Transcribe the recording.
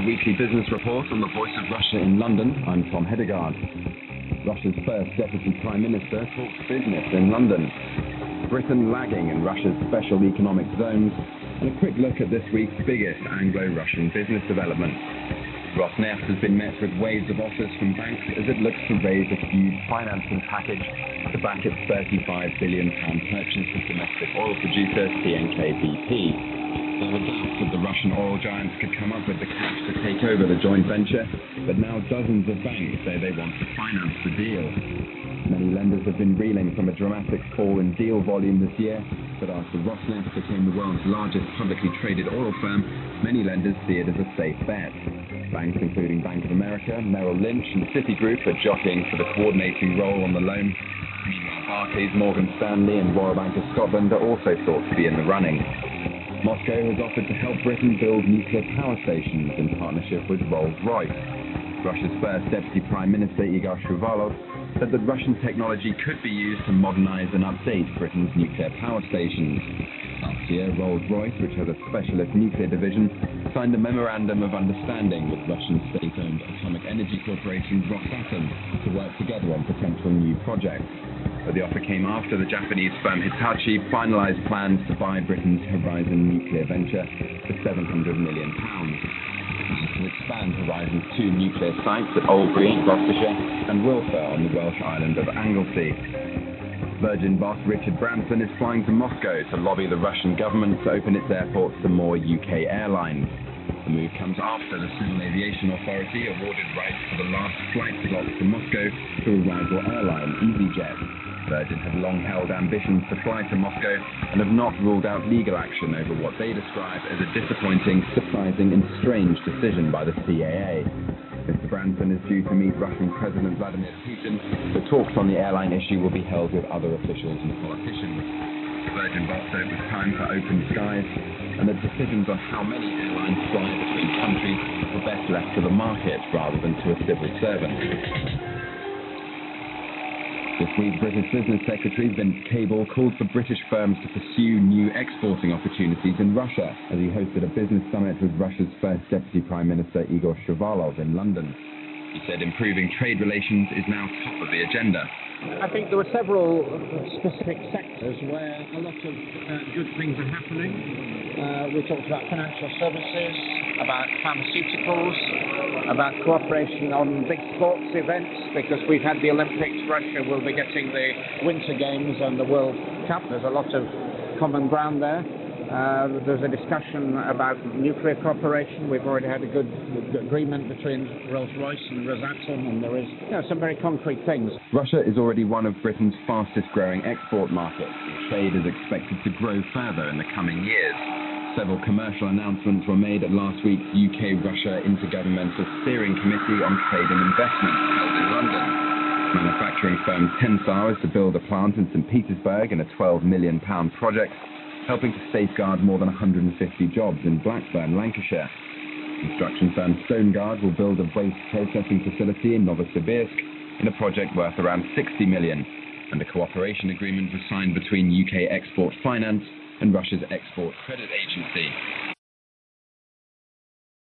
The weekly business report on the Voice of Russia in London. I'm Tom Hedegaard. Russia's first Deputy Prime Minister talks business in London. Britain lagging in Russia's special economic zones. And a quick look at this week's biggest Anglo-Russian business development. Rosneft has been met with waves of offers from banks as it looks to raise a huge financing package to back its £35 billion purchase of domestic oil producer TNK-BP. There were doubts that the Russian oil giants could come up with the cash to take over the joint venture, but now dozens of banks say they want to finance the deal. Many lenders have been reeling from a dramatic fall in deal volume this year, but after Rosneft became the world's largest publicly traded oil firm, many lenders see it as a safe bet. Banks including Bank of America, Merrill Lynch and Citigroup are jockeying for the coordinating role on the loan. Meanwhile, Barclays, Morgan Stanley and Royal Bank of Scotland are also thought to be in the running. Moscow has offered to help Britain build nuclear power stations in partnership with Rolls-Royce. Russia's first Deputy Prime Minister, Igor Shuvalov, said that Russian technology could be used to modernize and update Britain's nuclear power stations. Last year, Rolls-Royce, which has a specialist nuclear division, signed a memorandum of understanding with Russian state-owned atomic energy corporation Rosatom to work together on potential new projects. But the offer came after the Japanese firm Hitachi finalized plans to buy Britain's Horizon nuclear venture for £700 million. To expand Horizon's two nuclear sites at Albury in Gloucestershire and Wilfer on the Welsh island of Anglesey. Virgin boss Richard Branson is flying to Moscow to lobby the Russian government to open its airports to more UK airlines. The move comes after the Civil Aviation Authority awarded rights for the last flight slots to Moscow to a rival airline, EasyJet. Virgin have long held ambitions to fly to Moscow and have not ruled out legal action over what they describe as a disappointing, surprising and strange decision by the CAA. Mr. Branson is due to meet Russian President Vladimir Putin, but talks on the airline issue will be held with other officials and politicians. Virgin boss said it was time for open skies, and that decisions on how many airlines fly between countries were best left to the market rather than to a civil servant. This week, British Business Secretary Vince Cable called for British firms to pursue new exporting opportunities in Russia as he hosted a business summit with Russia's first Deputy Prime Minister Igor Shuvalov in London. He said improving trade relations is now top of the agenda. I think there were several specific sectors where a lot of good things are happening. We talked about financial services, about pharmaceuticals, about cooperation on big sports events, because we've had the Olympics, Russia will be getting the Winter Games and the World Cup. There's a lot of common ground there. There's a discussion about nuclear cooperation. We've already had a good agreement between Rolls-Royce and Rosatom, and there is some very concrete things. Russia is already one of Britain's fastest growing export markets, and trade is expected to grow further in the coming years. Several commercial announcements were made at last week's UK-Russia Intergovernmental Steering Committee on Trade and Investment held in London. Manufacturing firm Tensar is to build a plant in St Petersburg in a £12 million project, helping to safeguard more than 150 jobs in Blackburn, Lancashire. Construction firm Stoneguard will build a waste processing facility in Novosibirsk in a project worth around £60 million, and a cooperation agreement was signed between UK Export Finance and Russia's Export Credit Agency.